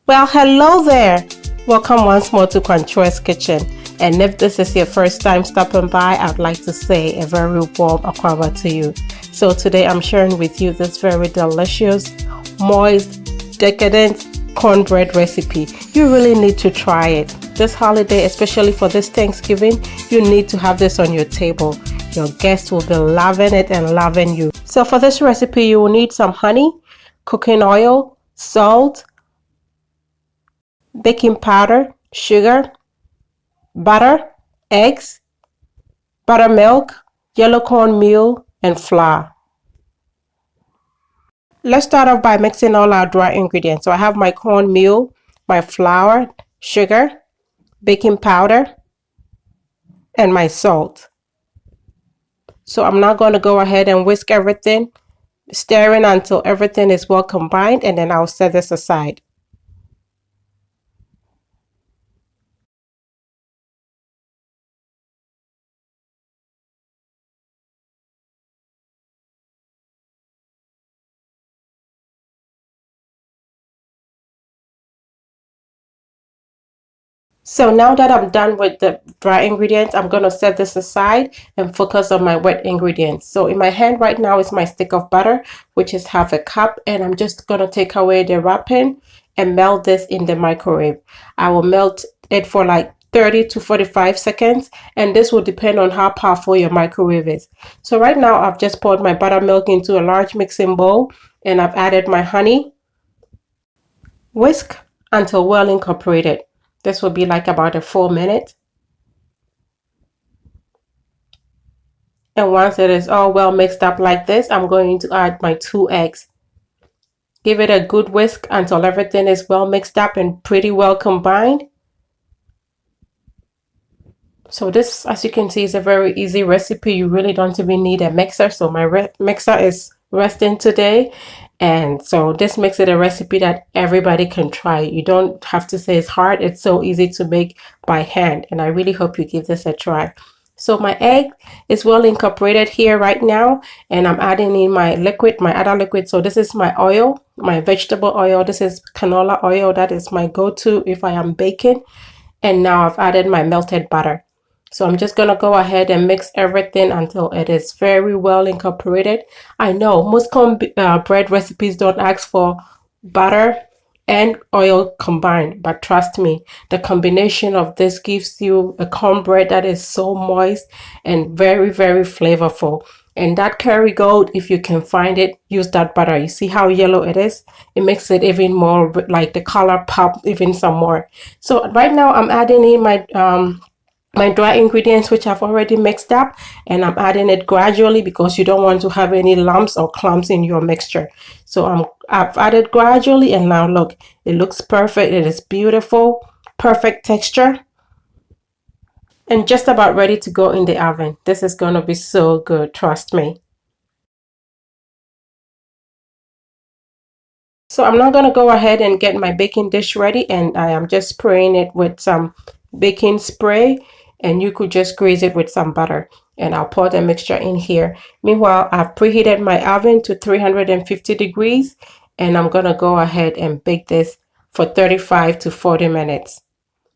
Well, hello there. Welcome once more to Kwankyewaa's Kitchen. And if this is your first time stopping by, I'd like to say a very warm akwankyewaa to you. So today I'm sharing with you this very delicious, moist, decadent cornbread recipe. You really need to try it. This holiday, especially for this Thanksgiving, you need to have this on your table. Your guests will be loving it and loving you. So for this recipe, you will need some honey, cooking oil, salt, baking powder, sugar, butter, eggs, buttermilk, yellow cornmeal, and flour. Let's start off by mixing all our dry ingredients. So I have my cornmeal, my flour, sugar, baking powder, and my salt. So I'm now going to go ahead and whisk everything, stirring until everything is well combined, and then I'll set this aside. So now that I'm done with the dry ingredients, I'm going to set this aside and focus on my wet ingredients. So in my hand right now is my stick of butter, which is half a cup, and I'm just going to take away the wrapping and melt this in the microwave. I will melt it for like 30 to 45 seconds, and this will depend on how powerful your microwave is. So right now I've just poured my buttermilk into a large mixing bowl, and I've added my honey. Whisk until well incorporated. This will be like about a 4 minute. And once it is all well mixed up like this, I'm going to add my 2 eggs. Give it a good whisk until everything is well mixed up and pretty well combined. So this, as you can see, is a very easy recipe. You really don't even need a mixer. So my mixer is resting today. And so this makes it a recipe that everybody can try. You don't have to say it's hard. It's so easy to make by hand. And I really hope you give this a try. So my egg is well incorporated here right now. And I'm adding in my liquid, my other liquid. So this is my oil, my vegetable oil. This is canola oil. That is my go-to if I am baking. And now I've added my melted butter. So I'm just going to go ahead and mix everything until it is very well incorporated. I know most bread recipes don't ask for butter and oil combined, but trust me, the combination of this gives you a cornbread that is so moist and very, very flavorful. And that Kerrygold, if you can find it, use that butter. You see how yellow it is? It makes it even more, like the color pop even some more. So right now I'm adding in my dry ingredients, which I've already mixed up, and I'm adding it gradually because you don't want to have any lumps or clumps in your mixture. So I've added gradually, and now look, it looks perfect. It is beautiful, perfect texture, and just about ready to go in the oven. This is going to be so good, trust me. So I'm now going to go ahead and get my baking dish ready, and I am just spraying it with some baking spray, and you could just grease it with some butter, and I'll pour the mixture in here. Meanwhile, I've preheated my oven to 350 degrees, and I'm going to go ahead and bake this for 35 to 40 minutes.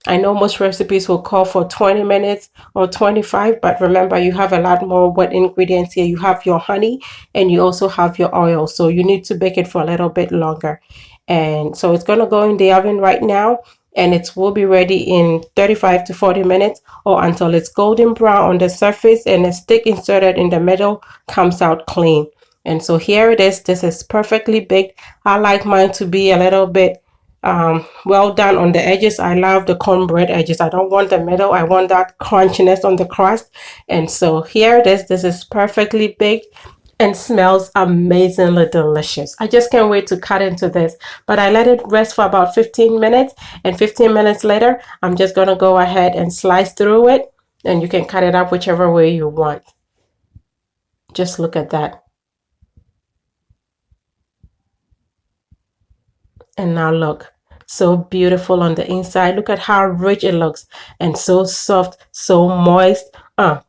I know most recipes will call for 20 minutes or 25, but remember, you have a lot more wet ingredients here. You have your honey and you also have your oil, so you need to bake it for a little bit longer. And so it's going to go in the oven right now, and it will be ready in 35 to 40 minutes or until it's golden brown on the surface and the stick inserted in the middle comes out clean. And so here it is. This is perfectly baked. I like mine to be a little bit well done on the edges. I love the cornbread edges. I don't want the middle. I want that crunchiness on the crust. And so here it is. This is perfectly baked and smells amazingly delicious. I just can't wait to cut into this. But I let it rest for about 15 minutes, and 15 minutes later I'm just going to go ahead and slice through it, and you can cut it up whichever way you want. Just look at that. And now look, so beautiful on the inside. Look at how rich it looks, and so soft, so moist.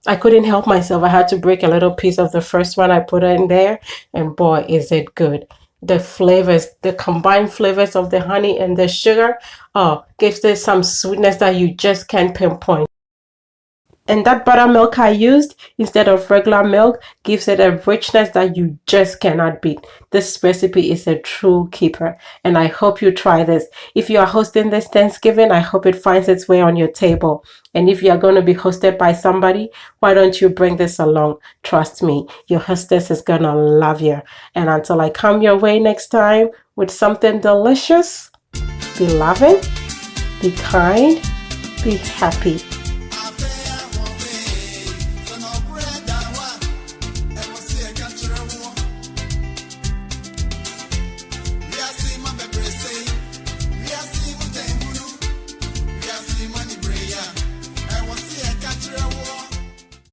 I couldn't help myself. I had to break a little piece of the first one. I put it in there, and boy, is it good. the flavors, the combined flavors of the honey and the sugar, oh, gives it some sweetness that you just can't pinpoint. And that buttermilk I used instead of regular milk gives it a richness that you just cannot beat. This recipe is a true keeper, and I hope you try this. If you are hosting this Thanksgiving, I hope it finds its way on your table. And if you are going to be hosted by somebody, why don't you bring this along? Trust me, your hostess is going to love you. And until I come your way next time with something delicious, be loving, be kind, be happy.